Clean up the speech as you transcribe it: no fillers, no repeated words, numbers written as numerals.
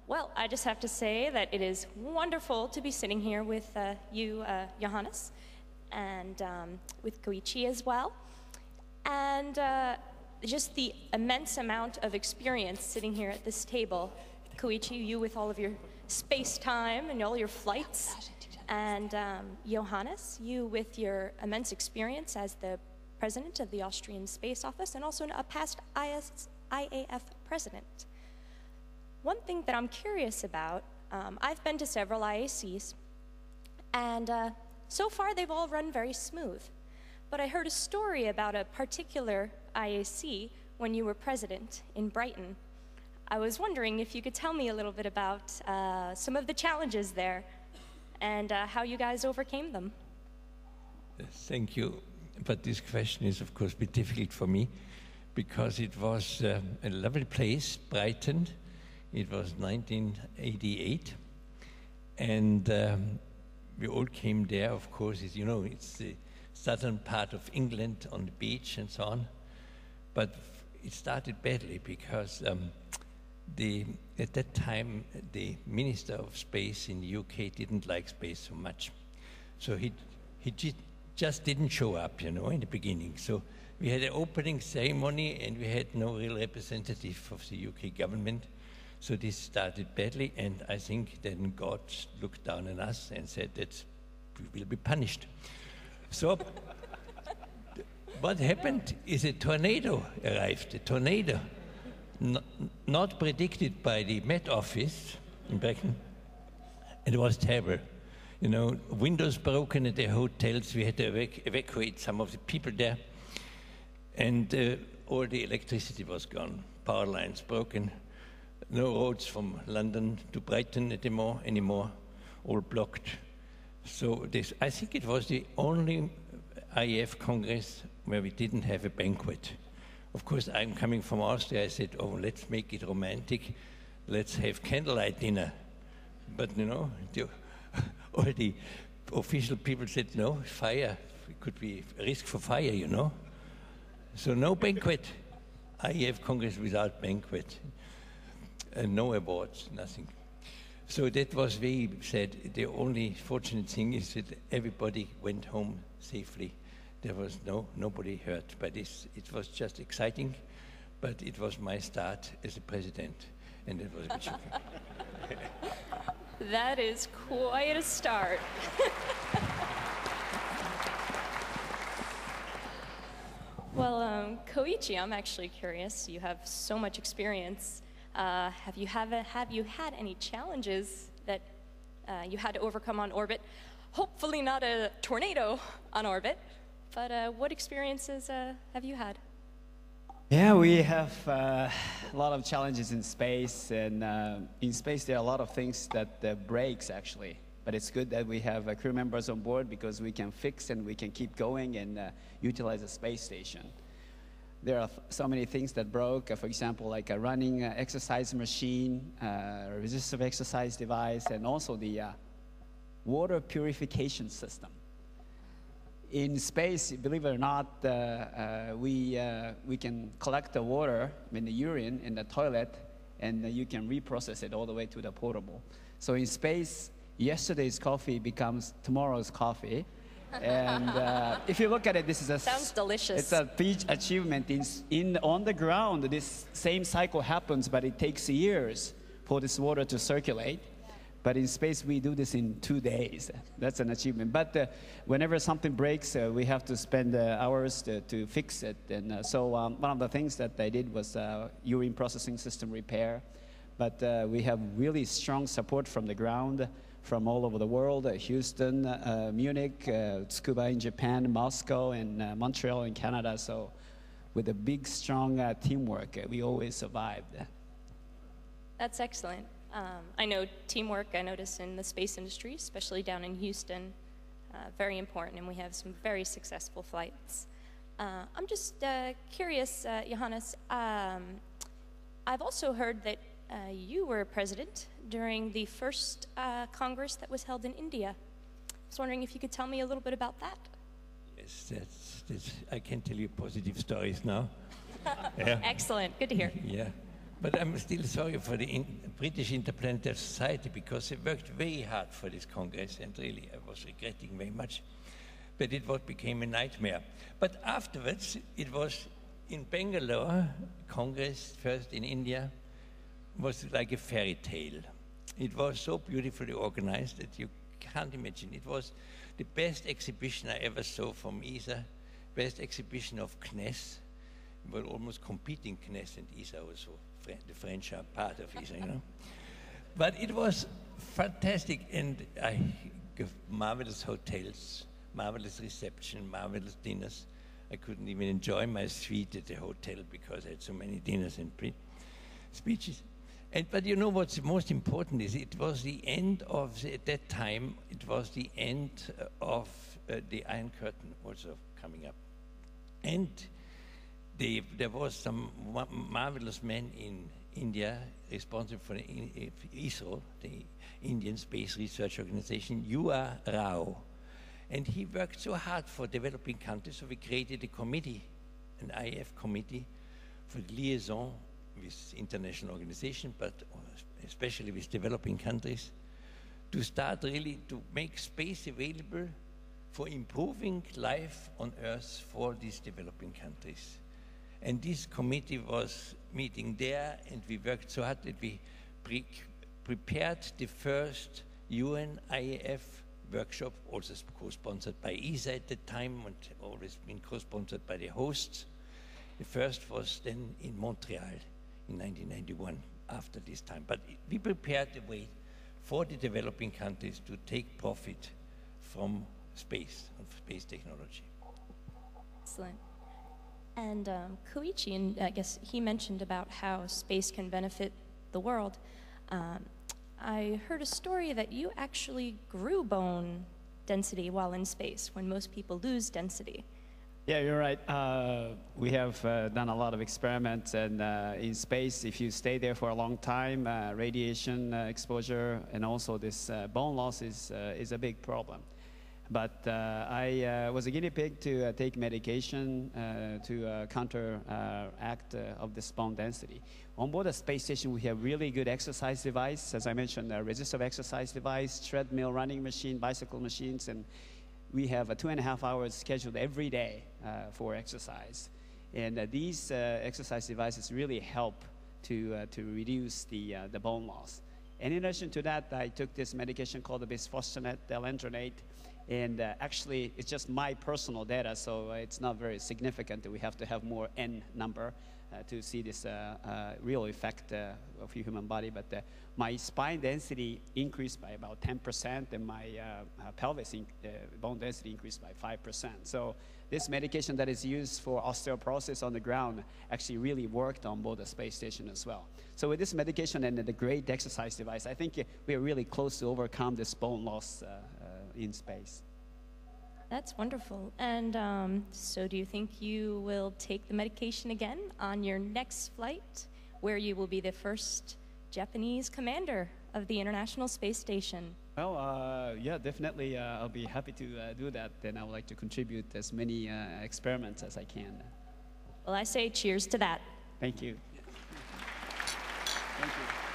Well, I just have to say that it is wonderful to be sitting here with you, Johannes, and with Koichi as well. And just the immense amount of experience sitting here at this table. Koichi, you with all of your space time and all your flights. And Johannes, you with your immense experience as the president of the Austrian Space Office and also a past IAF president. One thing that I'm curious about, I've been to several IACs, and so far they've all run very smooth. But I heard a story about a particular IAC when you were president in Brighton. I was wondering if you could tell me a little bit about some of the challenges there and how you guys overcame them. Thank you. But this question is, of course, a bit difficult for me because it was a lovely place, Brighton. It was 1988, and we all came there, of course. You know, it's the southern part of England on the beach and so on. But it started badly because at that time, the Minister of Space in the UK didn't like space so much. So he just didn't show up, you know, in the beginning. So we had an opening ceremony and we had no real representative of the UK government. So this started badly, and I think then God looked down on us and said that we will be punished. So what happened is a tornado arrived, a tornado, not predicted by the Met Office in Brighton. It was terrible. You know, windows broken at the hotels, we had to evacuate some of the people there, and all the electricity was gone, power lines broken. No roads from London to Brighton anymore, all blocked. So I think it was the only IAF Congress where we didn't have a banquet. Of course, I'm coming from Austria. I said, oh, let's make it romantic. Let's have candlelight dinner. But, you know, all the official people said, no, fire. It could be a risk for fire, you know. So no banquet. IAF Congress without banquet. And no awards, nothing. So that was very sad. The only fortunate thing is that everybody went home safely. There was nobody hurt by this. It was just exciting, but it was my start as a president, and it was a bit shocking. That is quite a start. Well, Koichi, I'm actually curious. You have so much experience. Have you had any challenges that you had to overcome on orbit? Hopefully not a tornado on orbit, but what experiences have you had? Yeah, we have a lot of challenges in space, and in space there are a lot of things that breaks actually. But it's good that we have crew members on board because we can fix and we can keep going and utilize the space station. There are so many things that broke, for example, like a running exercise machine, a resistive exercise device, and also the water purification system. In space, believe it or not, we can collect the water, the urine in the toilet, and you can reprocess it all the way to the potable. So in space, yesterday's coffee becomes tomorrow's coffee. And if you look at it, this is sounds delicious. It's a huge achievement. On the ground, this same cycle happens, but it takes years for this water to circulate. But in space, we do this in 2 days. That's an achievement. But whenever something breaks, we have to spend hours to fix it. And so one of the things that I did was urine processing system repair. But we have really strong support from the ground, from all over the world, Houston, Munich, Tsukuba in Japan, Moscow, and Montreal in Canada. So with a big, strong teamwork, we always survived. That's excellent. I know teamwork, I notice in the space industry, especially down in Houston, very important, and we have some very successful flights. I'm just curious, Johannes, I've also heard that you were president during the first Congress that was held in India. I was wondering if you could tell me a little bit about that. Yes, I can tell you positive stories now. Yeah. Excellent, good to hear. Yeah, But I'm still sorry for the British Interplanetary Society because they worked very hard for this Congress, and really I was regretting very much. But it became a nightmare. But afterwards, it was in Bangalore, Congress, first in India, was like a fairy tale. It was so beautifully organized that you can't imagine. It was the best exhibition I ever saw from ESA, best exhibition of CNES. We were almost competing CNES and ESA also. The French are part of ESA, you know. But it was fantastic, and I got marvelous hotels, marvelous reception, marvelous dinners. I couldn't even enjoy my suite at the hotel because I had so many dinners and speeches. But you know what's most important is it was the end of, at that time, it was the end of the Iron Curtain also coming up. And there was some marvelous men in India responsible for ISRO, the Indian Space Research Organization, U.R. Rao. And he worked so hard for developing countries, so we created a committee, an IF committee for liaison with international organizations, but especially with developing countries, to start really to make space available for improving life on Earth for these developing countries. And this committee was meeting there, and we worked so hard that we prepared the first UN IAF workshop, also co-sponsored by ESA at the time, and always been co-sponsored by the hosts. The first was then in Montreal in 1991, after this time. But we prepared the way for the developing countries to take profit from space, of space technology. Excellent. And Koichi, and I guess he mentioned about how space can benefit the world. I heard a story that you actually grew bone density while in space, when most people lose density. Yeah, you're right. We have done a lot of experiments, and in space, if you stay there for a long time, radiation exposure and also this bone loss is a big problem. But I was a guinea pig to take medication to counteract of this bone density. On board the space station, we have really good exercise device. As I mentioned, a resistive exercise device, treadmill, running machine, bicycle machines, and we have a 2.5 hours scheduled every day for exercise. And these exercise devices really help to reduce the bone loss. And in addition to that, I took this medication called the bisphosphonate, alendronate. And actually, it's just my personal data, so it's not very significant that we have to have more N number to see this real effect of the human body. But my spine density increased by about 10%, and my pelvis bone density increased by 5%. So this medication that is used for osteoporosis on the ground actually really worked on board the space station as well. So with this medication and the great exercise device, I think we are really close to overcome this bone loss in space. That's wonderful. And so do you think you will take the medication again on your next flight, where you will be the first Japanese commander of the International Space Station? Well, yeah, definitely. I'll be happy to do that. And I would like to contribute as many experiments as I can. Well, I say cheers to that. Thank you. Thank you.